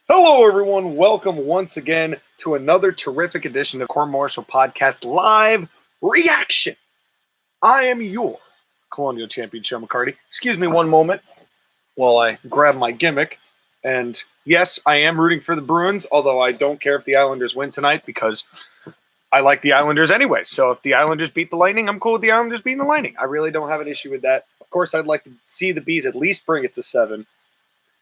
Hello, everyone. Welcome once again to another terrific edition of Core Martial Podcast Live Reaction. I am your Colonial Champion, Joe McCarty. Excuse me one moment while I grab my gimmick. And yes, I am rooting for the Bruins, although I don't care if the Islanders win tonight because I like the Islanders anyway. So if the Islanders beat the Lightning, I'm cool with the Islanders beating the Lightning. I really don't have an issue with that. Of course, I'd like to see the Bees at least bring it to 7.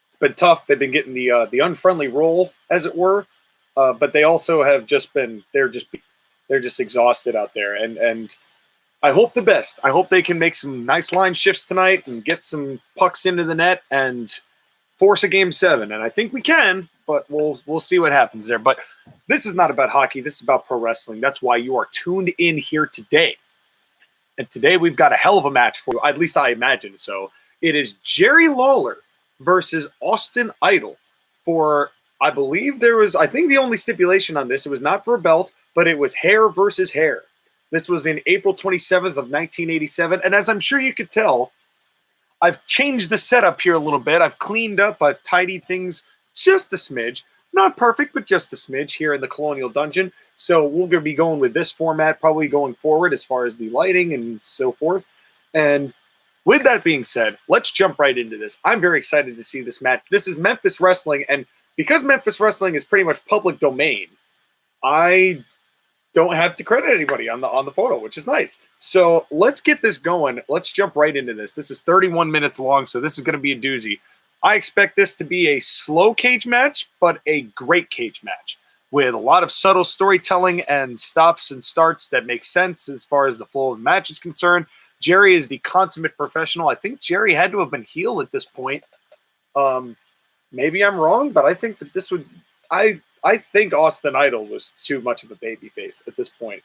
It's been tough. They've been getting the unfriendly role, as it were, but they also have just been they're just exhausted out there. And I hope the best. I hope they can make some nice line shifts tonight and get some pucks into the net and force a game 7. And I think we can, but we'll see what happens there. But this is not about hockey. This is about pro wrestling. That's why you are tuned in here today. And today we've got a hell of a match for you. At least I imagine so. It is Jerry Lawler versus Austin Idol for, I think the only stipulation on this, it was not for a belt, but it was hair versus hair. This was in April 27th of 1987. And as I'm sure you could tell, I've changed the setup here a little bit. I've cleaned up, I've tidied things just a smidge. Not perfect, but just a smidge here in the Colonial Dungeon. So we're going to be going with this format probably going forward as far as the lighting and so forth. And with that being said, let's jump right into this. I'm very excited to see this match. This is Memphis Wrestling, and because Memphis Wrestling is pretty much public domain, I don't have to credit anybody on the photo, which is nice. So let's get this going. Let's jump right into this. This is 31 minutes long, so this is going to be a doozy. I expect this to be a slow cage match, but a great cage match with a lot of subtle storytelling and stops and starts that make sense as far as the flow of the match is concerned. Jerry is the consummate professional. I think Jerry had to have been heel at this point. Maybe I'm wrong, but I think that this would – I think Austin Idol was too much of a babyface at this point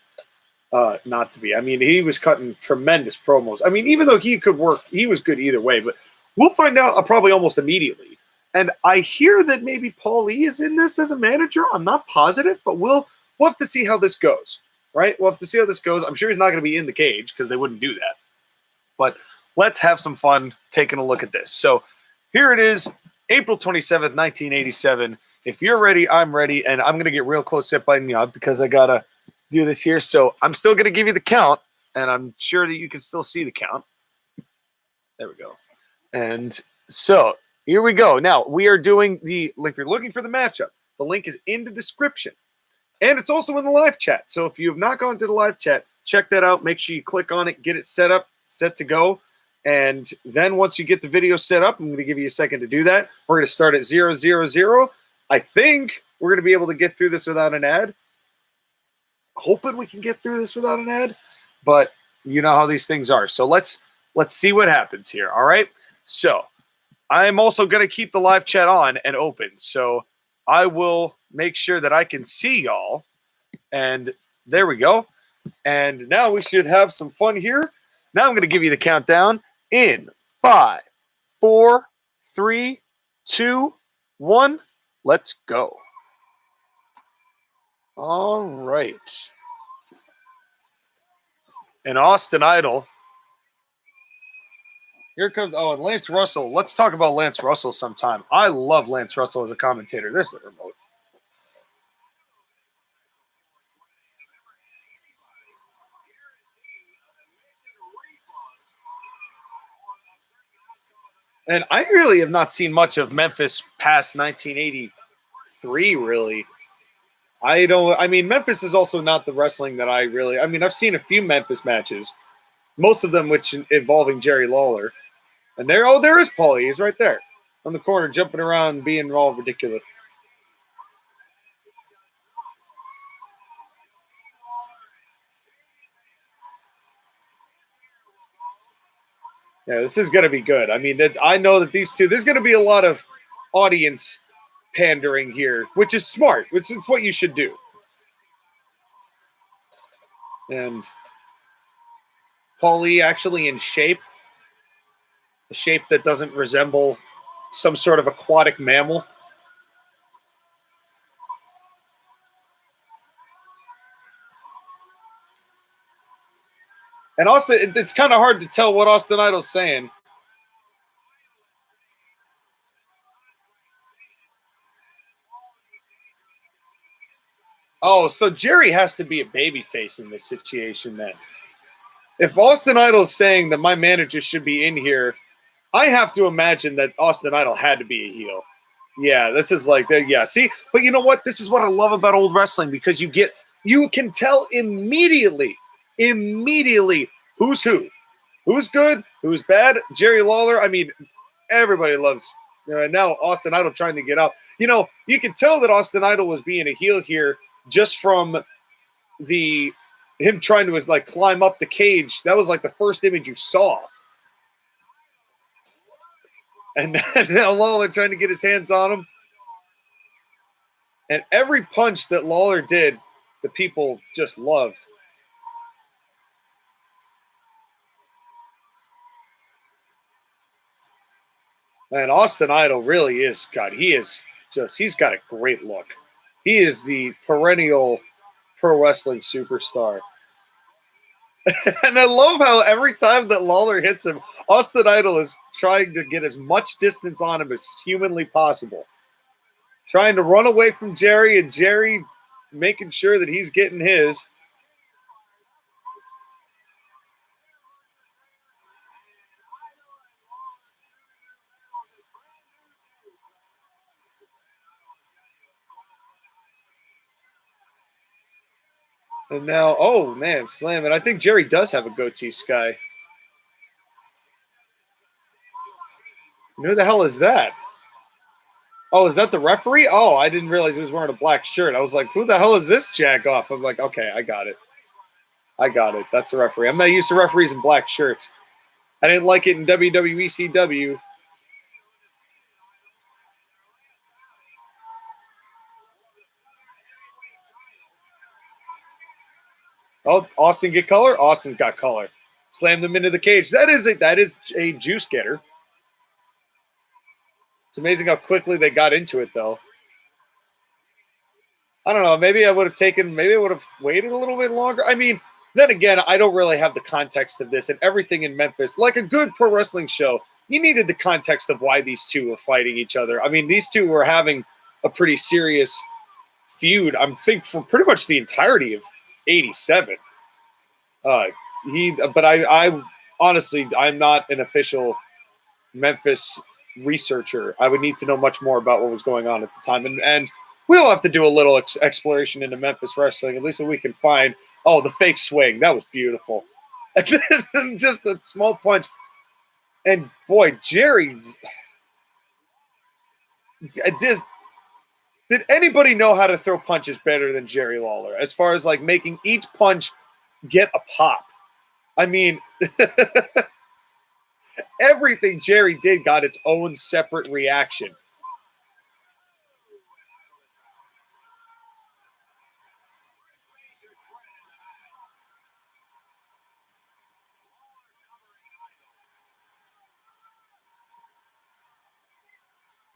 not to be. I mean, he was cutting tremendous promos. I mean, even though he could work, he was good either way. But we'll find out probably almost immediately. And I hear that maybe Paul E is in this as a manager. I'm not positive, but we'll have to see how this goes. Right? We'll have to see how this goes. I'm sure he's not going to be in the cage because they wouldn't do that. But let's have some fun taking a look at this. So here it is, April 27th, 1987. If you're ready, I'm ready. And I'm going to get real close up by now because I got to do this here. So I'm still going to give you the count. And I'm sure that you can still see the count. There we go. And so here we go. Now we are doing if you're looking for the matchup, the link is in the description. And it's also in the live chat. So if you have not gone to the live chat, check that out. Make sure you click on it, get it set up, set to go. And then once you get the video set up, I'm going to give you a second to do that. We're going to start at 000. I think we're going to be able to get through this without an ad. Hoping we can get through this without an ad. But you know how these things are. So let's see what happens here. All right. So I'm also going to keep the live chat on and open. So I will make sure that I can see y'all. And there we go. And now we should have some fun here. Now I'm going to give you the countdown in 5, 4, 3, 2, 1. Let's go. All right. And Austin Idol. Here comes, and Lance Russell. Let's talk about Lance Russell sometime. I love Lance Russell as a commentator. There's the remote. And I really have not seen much of Memphis past 1983, really. Memphis is also not the wrestling that I've seen a few Memphis matches, most of them which involving Jerry Lawler. And there is Paulie. He's right there on the corner, jumping around, being all ridiculous. Yeah, this is going to be good. I mean, I know that these two, there's going to be a lot of audience pandering here, which is smart, which is what you should do. And Paulie actually in shape, a shape that doesn't resemble some sort of aquatic mammal. And also, it's kind of hard to tell what Austin Idol's saying. Oh, so Jerry has to be a babyface in this situation then. If Austin Idol is saying that my manager should be in here, I have to imagine that Austin Idol had to be a heel. Yeah, this is like that. Yeah, see, but you know what? This is what I love about old wrestling because you can tell immediately who's who's good, who's bad. Jerry Lawler. I mean, everybody loves. Now Austin Idol trying to get out. You know, you can tell that Austin Idol was being a heel here just from him trying to like climb up the cage. That was like the first image you saw. And now Lawler trying to get his hands on him. And every punch that Lawler did, the people just loved. And Austin Idol really is, God, he's got a great look. He is the perennial pro wrestling superstar. And I love how every time that Lawler hits him, Austin Idol is trying to get as much distance on him as humanly possible. Trying to run away from Jerry, and Jerry making sure that he's getting his. And now, oh man, slam it. I think Jerry does have a goatee, Sky. Who the hell is that? Oh, is that the referee? Oh, I didn't realize he was wearing a black shirt. I was like, who the hell is this jack off? I'm like, okay, I got it. That's the referee. I'm not used to referees in black shirts. I didn't like it in WWE CW. Oh, Austin get color? Austin's got color. Slammed him into the cage. That is a juice getter. It's amazing how quickly they got into it, though. I don't know. Maybe I would have waited a little bit longer. I mean, then again, I don't really have the context of this and everything in Memphis. Like a good pro wrestling show, you needed the context of why these two were fighting each other. I mean, these two were having a pretty serious feud, I think, for pretty much the entirety of 87. But I honestly, I'm not an official Memphis researcher. I would need to know much more about what was going on at the time. And we'll have to do a little exploration into Memphis wrestling, at least so we can find, oh, the fake swing. That was beautiful. Just a small punch. And boy, Jerry, did anybody know how to throw punches better than Jerry Lawler as far as like making each punch get a pop? I mean, everything Jerry did got its own separate reaction.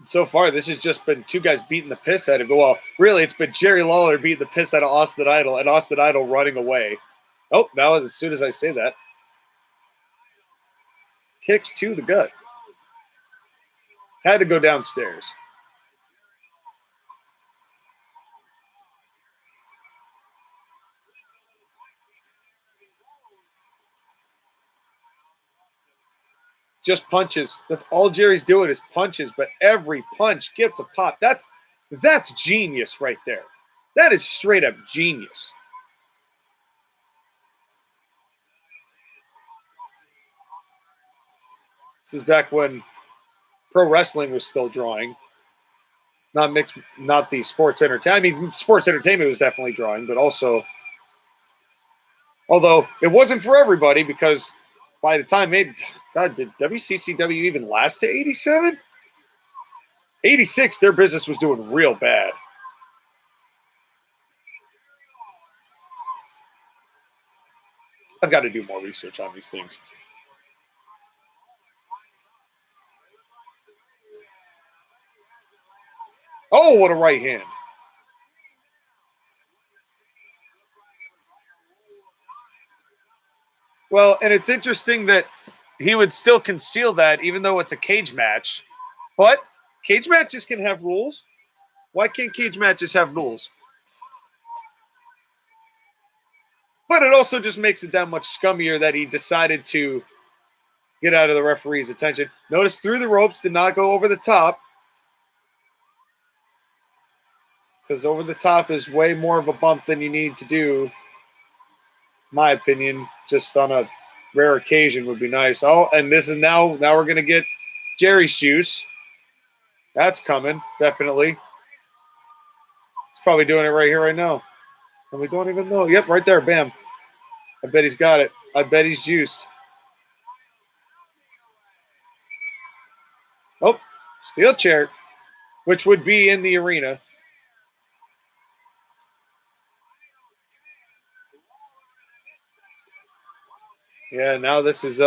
So far, this has just been two guys beating the piss out of him. Well, really, it's been Jerry Lawler beating the piss out of Austin Idol and Austin Idol running away. Oh, now as soon as I say that. Kicks to the gut. Had to go downstairs. Just punches. That's all Jerry's doing is punches, but every punch gets a pop. That's genius right there. That is straight up genius. This is back when pro wrestling was still drawing. Not the sports entertainment. I mean, sports entertainment was definitely drawing, but also, although it wasn't for everybody because by the time did WCCW even last to 87? 86, their business was doing real bad. I've got to do more research on these things. Oh, what a right hand. Well, and it's interesting that he would still conceal that even though it's a cage match. But cage matches can have rules. Why can't cage matches have rules? But it also just makes it that much scummier that he decided to get out of the referee's attention. Notice through the ropes, did not go over the top. Because over the top is way more of a bump than you need to do. My opinion, just on a rare occasion would be nice. Oh, and this is now we're going to get Jerry's juice. That's coming, definitely. He's probably doing it right here, right now. And we don't even know. Yep, right there, bam. I bet he's got it. I bet he's juiced. Oh, steel chair, which would be in the arena. Yeah, now this is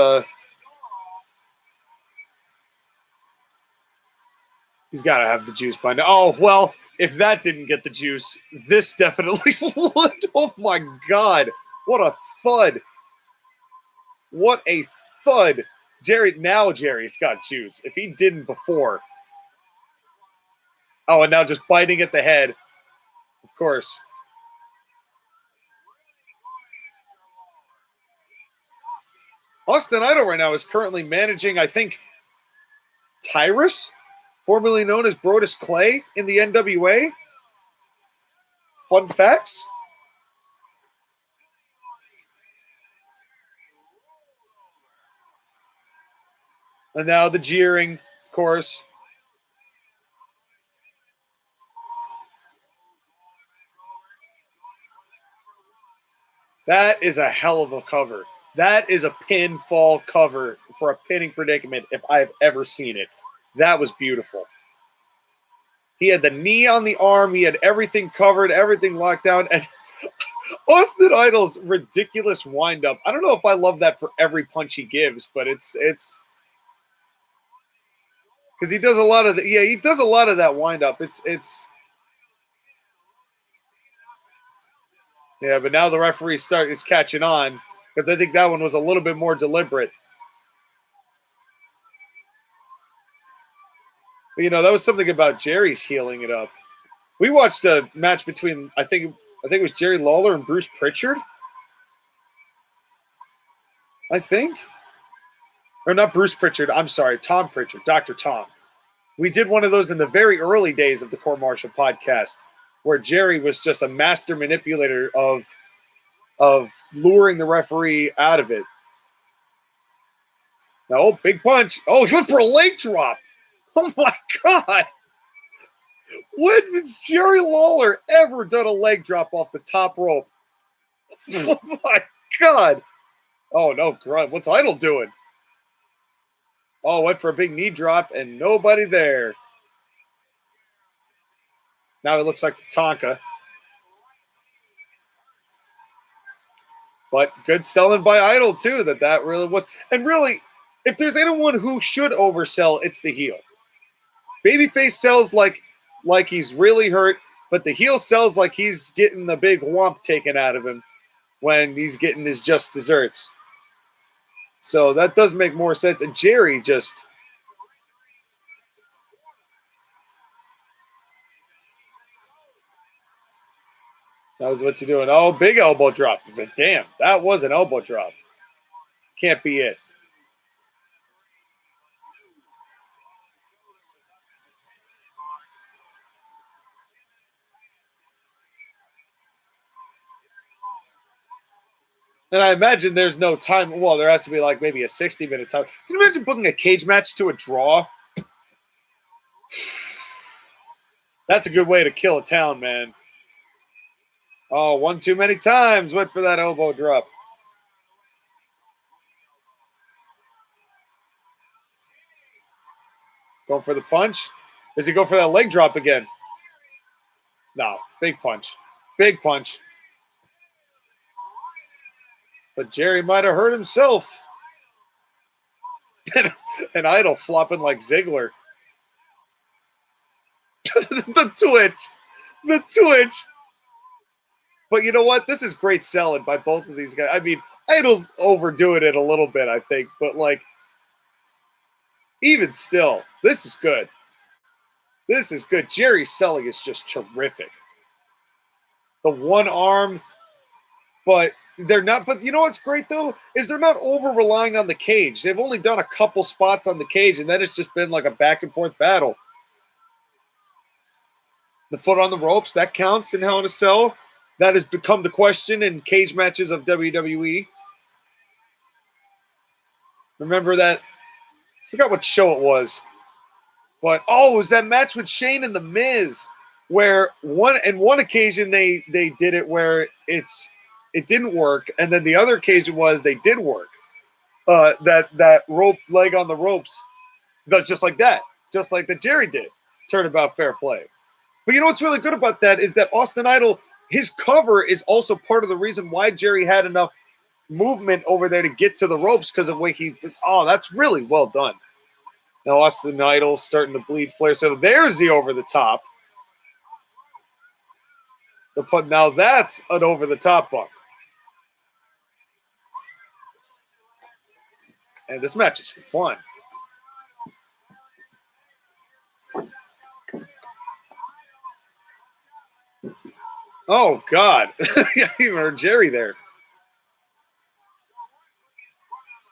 he's got to have the juice by now. Oh, well, if that didn't get the juice, this definitely would. Oh, my God. What a thud. What a thud. Jerry's got juice. If he didn't before. Oh, and now just biting at the head. Of course. Austin Idol right now is currently managing, I think, Tyrus, formerly known as Brodus Clay in the NWA. Fun facts. And now the jeering, of course. That is a hell of a cover. That is a pinfall cover for a pinning predicament if I've ever seen it. That was beautiful. He had the knee on the arm. He had everything covered, everything locked down. And Austin Idol's ridiculous windup. I don't know if I love that for every punch he gives, but it's because he does a lot of he does a lot of that windup. It's yeah, but now the referee is catching on because I think that one was a little bit more deliberate. But, you know, that was something about Jerry's healing it up. We watched a match between I think it was Jerry Lawler and Bruce Pritchard. I think. Or not Bruce Pritchard. I'm sorry, Tom Pritchard, Dr. Tom. We did one of those in the very early days of the Court Martial podcast where Jerry was just a master manipulator of luring the referee out of it. Now, oh, big punch. Oh, he went for a leg drop. Oh, my God. When did Jerry Lawler ever done a leg drop off the top rope? Oh, my God. Oh, no. What's Idol doing? Oh, went for a big knee drop and nobody there. Now it looks like the Tonka. But good selling by Idol, too, that really was. And really, if there's anyone who should oversell, it's the heel. Babyface sells like he's really hurt, but the heel sells like he's getting the big whomp taken out of him when he's getting his just desserts. So that does make more sense. And Jerry just... That was what you're doing. Oh, big elbow drop. But damn, that was an elbow drop. Can't be it. And I imagine there's no time. Well, there has to be like maybe a 60-minute time. Can you imagine booking a cage match to a draw? That's a good way to kill a town, man. Oh, one too many times. Went for that elbow drop. Going for the punch. Does he go for that leg drop again? No. Big punch. Big punch. But Jerry might have hurt himself. And Idol flopping like Ziggler. The twitch. The twitch. But you know what? This is great selling by both of these guys. I mean, Idol's overdoing it a little bit, I think. But, like, even still, this is good. This is good. Jerry's selling is just terrific. The one arm, but they're not. But you know what's great though is they're not over relying on the cage. They've only done a couple spots on the cage, and then it's just been like a back and forth battle. The foot on the ropes, that counts in Hell in a Cell. That has become the question in cage matches of WWE. Remember that? I forgot what show it was. But, it was that match with Shane and The Miz where one occasion they did it where it didn't work, and then the other occasion was they did work. That rope leg on the ropes, just like that. Just like that Jerry did. Turnabout Fair Play. But you know what's really good about that is that Austin Idol, his cover is also part of the reason why Jerry had enough movement over there to get to the ropes because of the way that's really well done. Now Austin Idol starting to bleed Flair. So there's the over the top. Now that's an over the top bump. And this match is fun. Oh, God. Yeah, even heard Jerry there.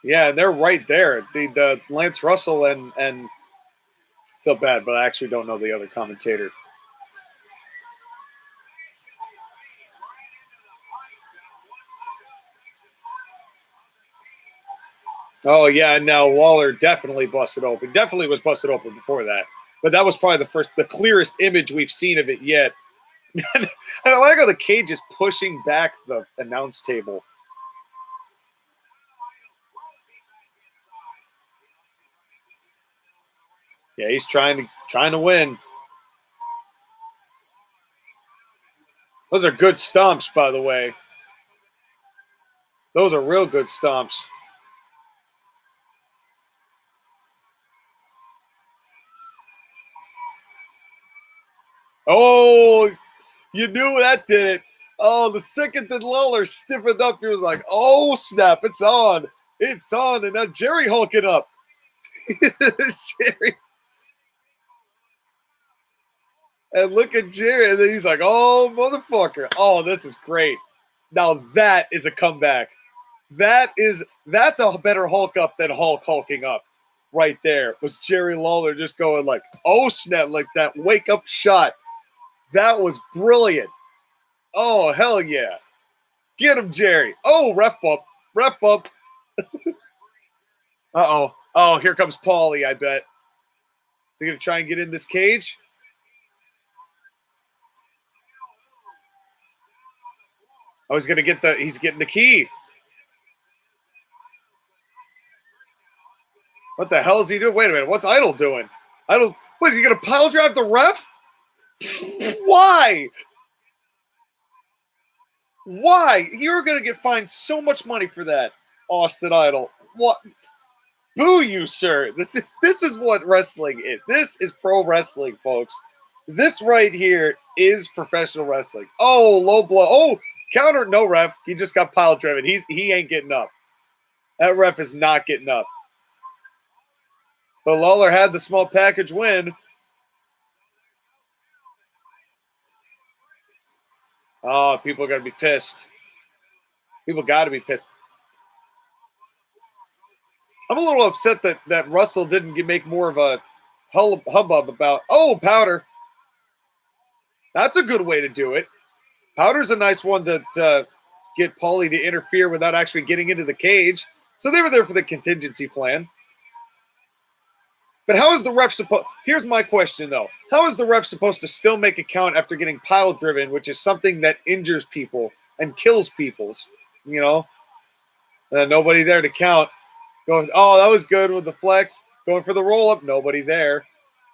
Yeah, they're right there. The Lance Russell and feel bad, but I actually don't know the other commentator. Oh, yeah, now Lawler definitely busted open. Definitely was busted open before that. But that was probably the clearest image we've seen of it yet. And I like how the cage is pushing back the announce table. Yeah, he's trying to win. Those are good stomps, by the way. Those are real good stomps. Oh, you knew that did it. Oh, the second that Lawler stiffened up, he was like, oh, snap, it's on. It's on. And now Jerry hulking up. Jerry. And look at Jerry. And then he's like, oh, motherfucker. Oh, this is great. Now that is a comeback. That's a better Hulk up than Hulk hulking up right there. Was Jerry Lawler just going like, oh, snap, like that wake up shot. That was brilliant. Oh, hell yeah. Get him, Jerry. Oh, ref bump. Ref bump. Uh-oh. Oh, here comes Paulie, I bet. They're going to try and get in this cage. Oh, he's getting the key. What the hell is he doing? Wait a minute. What's Idol doing? What, is he going to pile drive the ref? Why? Why? You're going to get fined so much money for that, Austin Idol. What? Boo you, sir. This is what wrestling is. This is pro wrestling, folks. This right here is professional wrestling. Oh, low blow. Oh, counter. No, ref. He just got pile driven. He ain't getting up. That ref is not getting up. But Lawler had the small package win. Oh, people are going to be pissed. People got to be pissed. I'm a little upset that Russell didn't make more of a hubbub about, oh, Powder. That's a good way to do it. Powder's a nice one to get Paulie to interfere without actually getting into the cage. So they were there for the contingency plan. But how is the ref supposed – here's my question, though. How is the ref supposed to still make a count after getting pile driven, which is something that injures people and kills people, you know? Nobody there to count. Going, oh, that was good with the flex. Going for the roll-up, nobody there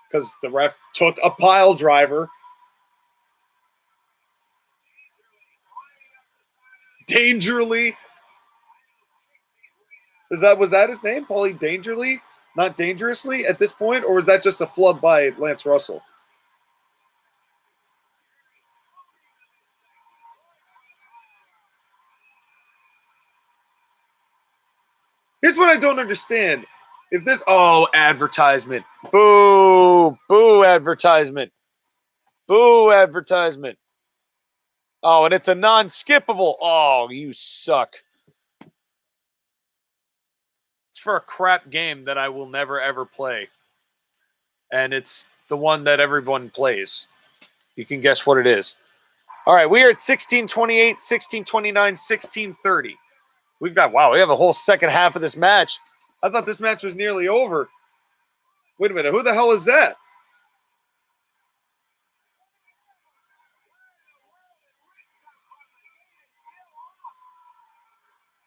because the ref took a pile driver. Dangerly. Was that his name? Paulie Dangerly? Not dangerously at this point? Or was that just a flub by Lance Russell? Here's what I don't understand. If this, advertisement. Boo, boo, advertisement. Boo, advertisement. Oh, and it's a non-skippable. Oh, you suck. It's for a crap game that I will never, ever play. And it's the one that everyone plays. You can guess what it is. All right, we are at 16:28, 16:29, 16:30. We have a whole second half of this match. I thought this match was nearly over. Wait a minute, who the hell is that?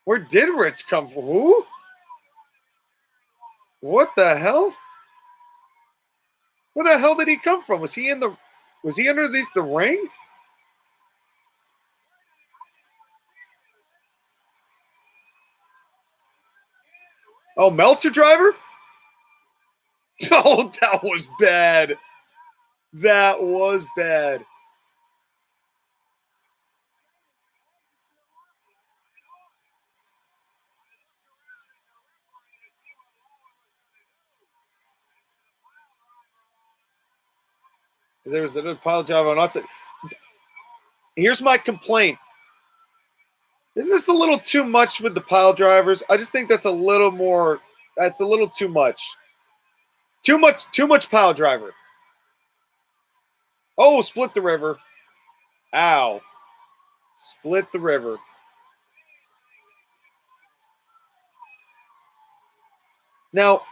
Where did Ritz come from? Who? What the hell? Where the hell did he come from? Was he underneath the ring? Oh, Meltzer driver? Oh, that was bad. That was bad. There was the pile driver on us. Here's my complaint. Isn't this a little too much with the pile drivers? I just think that's a little too much. Too much pile driver. Oh, split the river. Ow. Split the river. Now,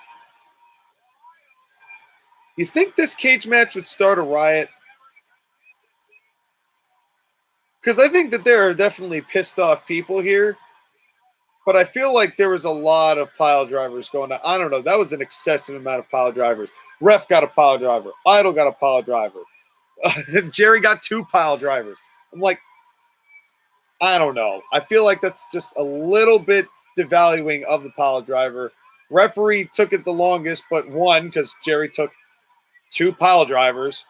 you think this cage match would start a riot? Because I think that there are definitely pissed off people here. But I feel like there was a lot of pile drivers going on. I don't know. That was an excessive amount of pile drivers. Ref got a pile driver. Idol got a pile driver. Jerry got 2 pile drivers. I'm like, I don't know. I feel like that's just a little bit devaluing of the pile driver. Referee took it the longest, but won because Jerry took 2 pile drivers.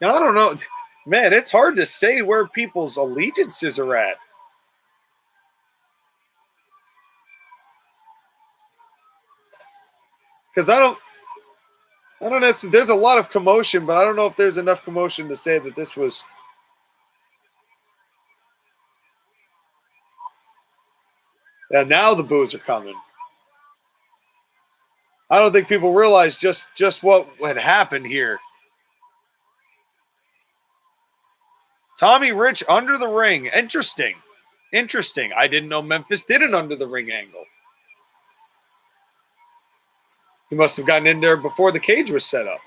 Now, I don't know. Man, it's hard to say where people's allegiances are at. Because I don't know. There's a lot of commotion, but I don't know if there's enough commotion to say that this was. And now the boos are coming. I don't think people realize just what had happened here. Tommy Rich under the ring. Interesting. I didn't know Memphis did an under the ring angle. He must have gotten in there before the cage was set up.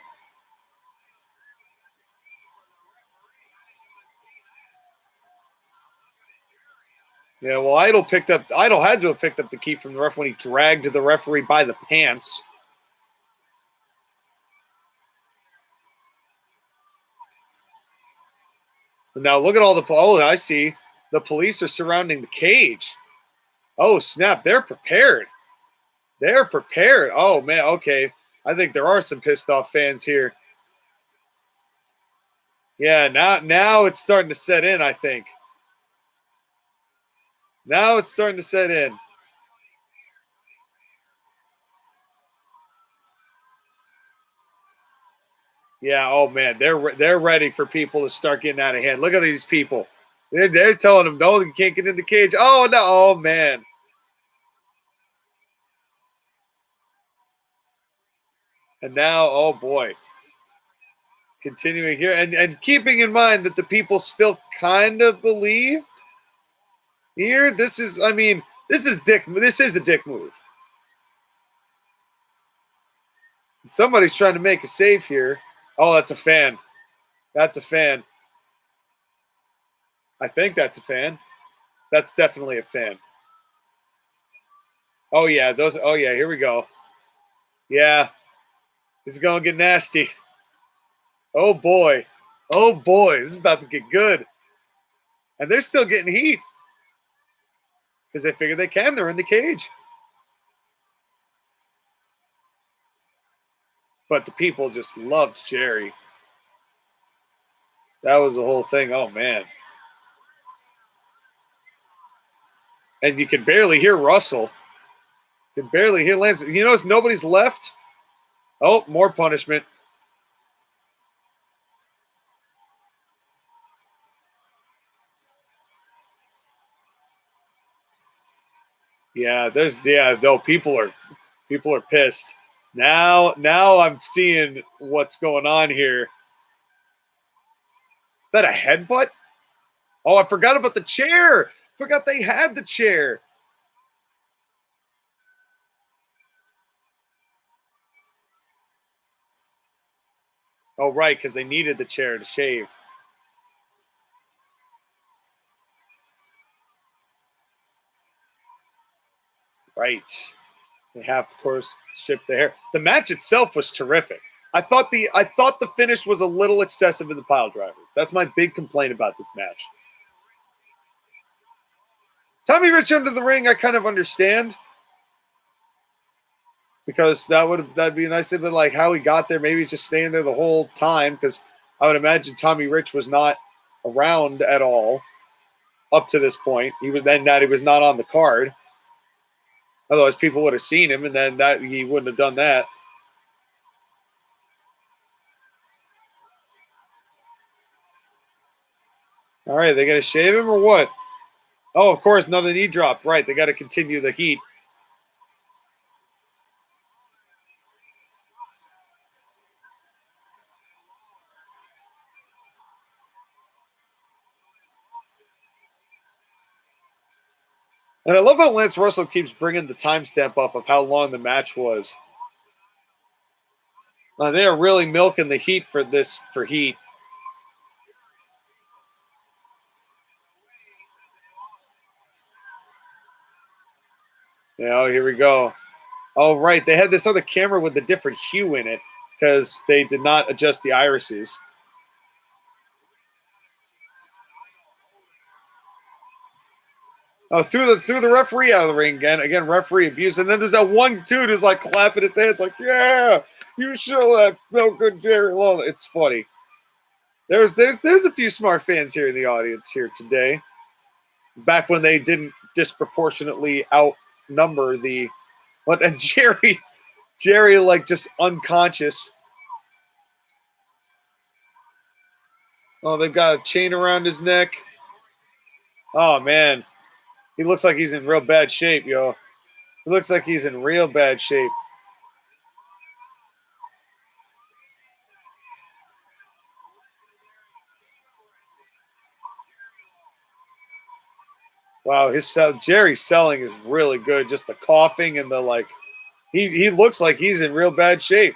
Yeah, well, Idol had to have picked up the key from the ref when he dragged the referee by the pants. And now look at all I see. The police are surrounding the cage. Oh, snap. They're prepared. Oh, man. Okay. I think there are some pissed off fans here. Yeah, now it's starting to set in, I think. Now it's starting to set in. Yeah, oh man, they're ready for people to start getting out of hand. Look at these people. They're telling them, no, you can't get in the cage. Oh no, oh man. And now, oh boy. Continuing here and keeping in mind that the people still kind of believed here. This is a dick move. Somebody's trying to make a save here. Oh, that's a fan. That's a fan. I think that's a fan. That's definitely a fan. Oh yeah, here we go. Yeah. This is gonna get nasty. Oh boy. Oh boy. This is about to get good. And they're still getting heat. Because they figure they can. They're in the cage. But the people just loved Jerry. That was the whole thing. Oh man. And you can barely hear Russell. Can barely hit Lance. You notice nobody's left? Oh, more punishment. Yeah, no, people are pissed. Now I'm seeing what's going on here. Is that a headbutt? Oh, I forgot about the chair. Forgot they had the chair. Oh, right, because they needed the chair to shave. Right. They have, of course, shipped the hair. The match itself was terrific. I thought the finish was a little excessive in the pile drivers. That's my big complaint about this match. Tommy Rich under the ring, I kind of understand. Because that'd be a nice thing, but like how he got there, maybe he's just staying there the whole time, because I would imagine Tommy Rich was not around at all up to this point. He was not on the card. Otherwise, people would have seen him, and then that he wouldn't have done that. All right, they got to shave him or what? Oh, of course, another knee drop. Right, they got to continue the heat. And I love how Lance Russell keeps bringing the timestamp up of how long the match was. They are really milking the heat for heat. Yeah, here we go. Oh, right. They had this other camera with a different hue in it because they did not adjust the irises. Oh, threw the referee out of the ring again. Again, referee abuse. And then there's that one dude who's like clapping his hands like, yeah, you show that no good Jerry Lawler. It's funny. There's a few smart fans here in the audience here today. Back when they didn't disproportionately outnumber the what and Jerry like just unconscious. Oh, they've got a chain around his neck. Oh man. He looks like he's in real bad shape, yo. He looks like he's in real bad shape. Wow, Jerry's selling is really good. Just the coughing and the like. He looks like he's in real bad shape.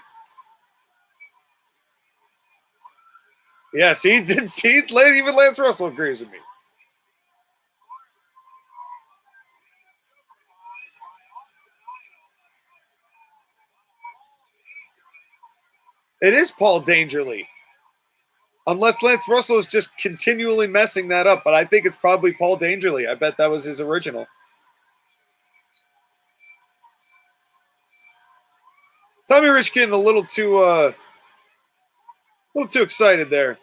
Yes, he did. See, even Lance Russell agrees with me. It is Paul Dangerly. Unless Lance Russell is just continually messing that up, but I think it's probably Paul Dangerly. I bet that was his original. Tommy Rich getting a little too excited there.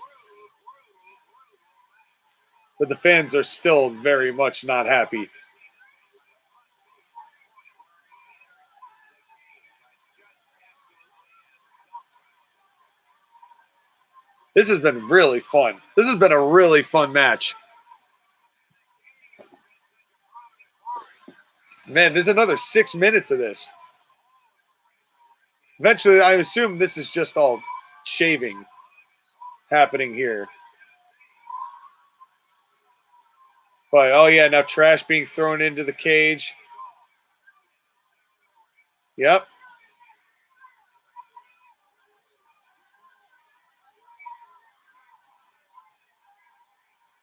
But the fans are still very much not happy. This has been really fun. This has been a really fun match. Man, there's another 6 minutes of this. Eventually, I assume this is just all shaving happening here. But, oh yeah, now trash being thrown into the cage. Yep.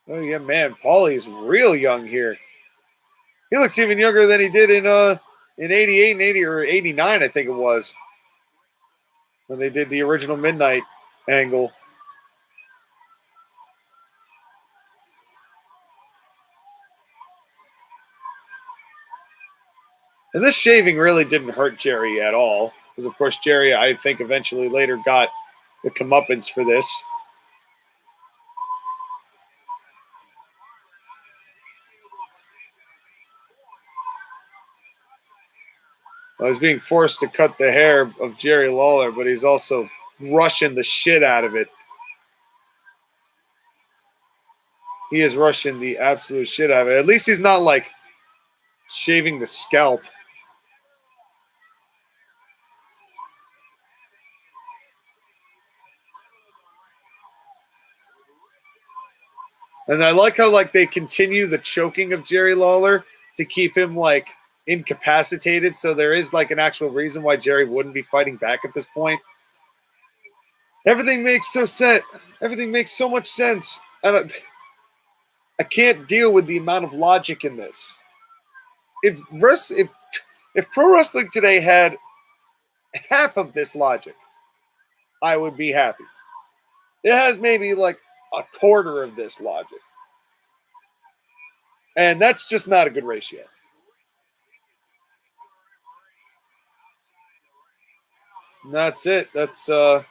Oh yeah, man, Paulie's real young here. He looks even younger than he did in 88 and 80 or 89, I think it was, when they did the original Midnight angle. And this shaving really didn't hurt Jerry at all. Because, of course, Jerry, I think, eventually later got the comeuppance for this. Well, he's being forced to cut the hair of Jerry Lawler, but he's also rushing the shit out of it. He is rushing the absolute shit out of it. At least he's not like shaving the scalp. And I like how like they continue the choking of Jerry Lawler to keep him like incapacitated. So there is like an actual reason why Jerry wouldn't be fighting back at this point. Everything makes Everything makes so much sense. I can't deal with the amount of logic in this. If pro wrestling today had half of this logic, I would be happy. It has maybe like a quarter of this logic. And that's just not a good ratio. And that's it. That's the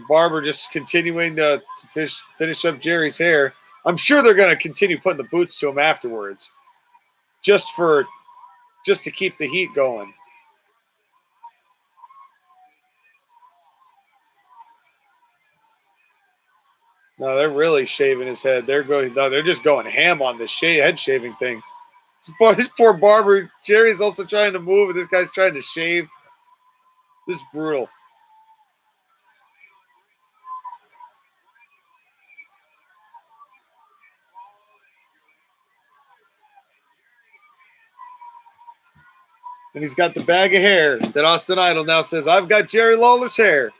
barber just continuing to finish up Jerry's hair. I'm sure they're going to continue putting the boots to him afterwards, just to keep the heat going. No, they're really shaving his head. They're just going ham on this head shaving thing. This poor barber, Jerry's also trying to move, and this guy's trying to shave. This is brutal. And he's got the bag of hair that Austin Idol now says, I've got Jerry Lawler's hair.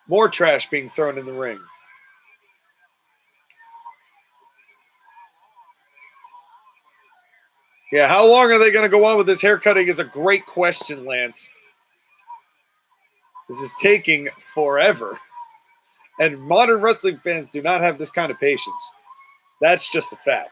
More trash being thrown in the ring. Yeah, how long are they going to go on with this haircutting is a great question, Lance. This is taking forever. And modern wrestling fans do not have this kind of patience. That's just a fact.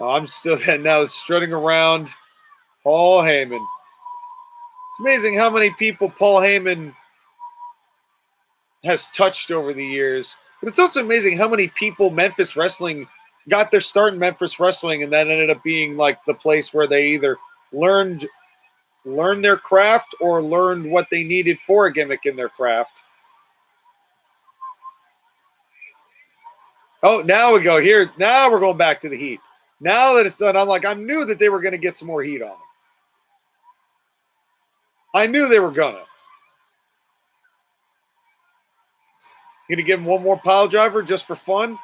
I'm still now strutting around Paul Heyman. It's amazing how many people Paul Heyman has touched over the years. But it's also amazing how many people Memphis Wrestling got their start in Memphis Wrestling, and that ended up being like the place where they either learned their craft or learned what they needed for a gimmick in their craft. Oh, now we go here. Now we're going back to the heat. Now that it's done, I'm like, I knew that they were going to get some more heat on them. I knew they were going to. Going to give him one more pile driver just for fun?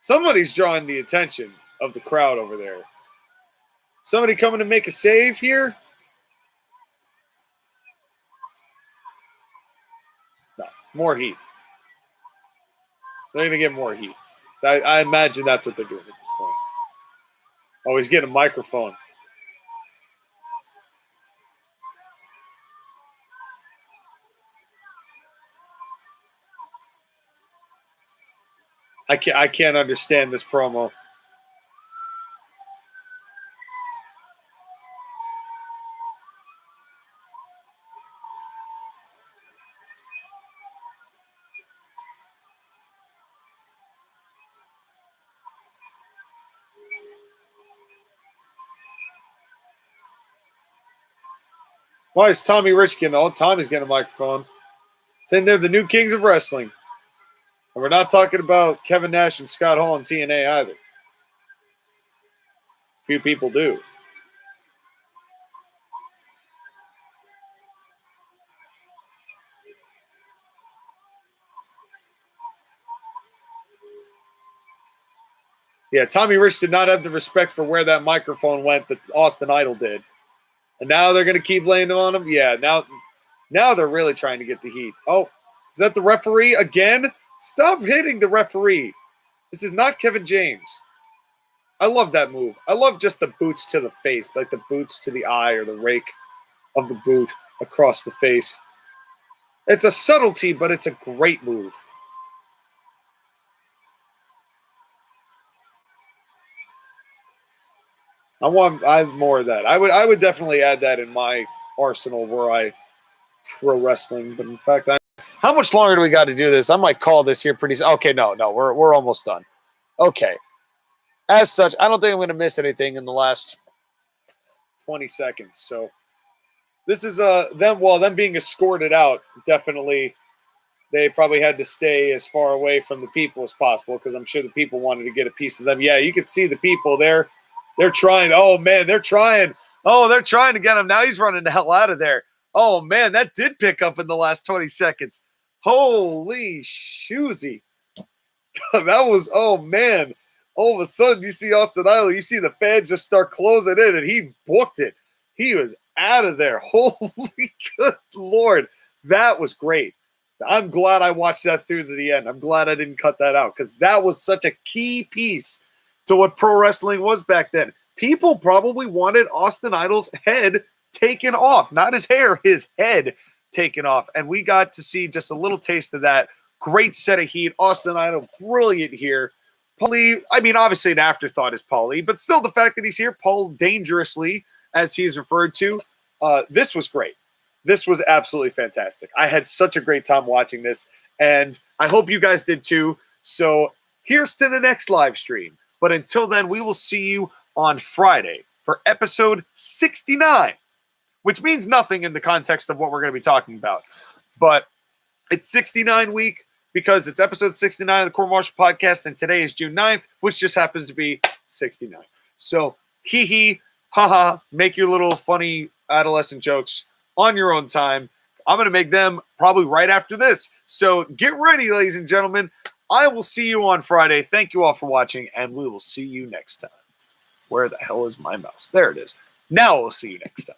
Somebody's drawing the attention of the crowd over there. Somebody coming to make a save here? No, more heat. They're going to get more heat. I imagine that's what they're doing at this point. Oh, he's getting a microphone. I can't understand this promo. Why is Tommy Rich getting? Oh, Tommy's getting a microphone. Saying they're the new kings of wrestling. And we're not talking about Kevin Nash and Scott Hall in TNA either. Few people do. Yeah, Tommy Rich did not have the respect for where that microphone went that Austin Idol did. And now they're going to keep laying on him? Yeah, now they're really trying to get the heat. Oh, is that the referee again? Stop hitting the referee. This is not Kevin James. I love that move. I love just the boots to the face, like the boots to the eye or the rake of the boot. across the face. It's a subtlety, but it's a great move. I have more of that. I would definitely add that in my arsenal where I pro wrestling. But in fact, how much longer do we got to do this? I might call this here pretty soon. Okay, no, we're almost done. Okay. As such, I don't think I'm going to miss anything in the last 20 seconds. So this is them being escorted out. Definitely, they probably had to stay as far away from the people as possible because I'm sure the people wanted to get a piece of them. Yeah, you could see the people there. They're trying. Oh, man, they're trying. Oh, they're trying to get him. Now he's running the hell out of there. Oh, man, that did pick up in the last 20 seconds. Holy shoozy. That was, oh, man. All of a sudden, you see Austin Idol. You see the fans just start closing in, and he booked it. He was out of there. Holy good Lord. That was great. I'm glad I watched that through to the end. I'm glad I didn't cut that out because that was such a key piece to what pro wrestling was back then. People probably wanted Austin Idol's head taken off, not his hair, his head taken off. And we got to see just a little taste of that. Great set of heat. Austin Idol, brilliant here. Paulie, I mean, obviously an afterthought is Paulie, but still the fact that he's here, Paul Dangerously, as he's referred to, this was great. This was absolutely fantastic. I had such a great time watching this, and I hope you guys did too. So here's to the next live stream. But until then, we will see you on Friday for episode 69, which means nothing in the context of what we're going to be talking about. But it's 69 week because it's episode 69 of the Court Martial Podcast, and today is June 9th, which just happens to be 69. So hee, haha, make your little funny adolescent jokes on your own time. I'm going to make them probably right after this. So get ready, ladies and gentlemen. I will see you on Friday. Thank you all for watching, and we will see you next time. Where the hell is my mouse? There it is. Now we'll see you next time.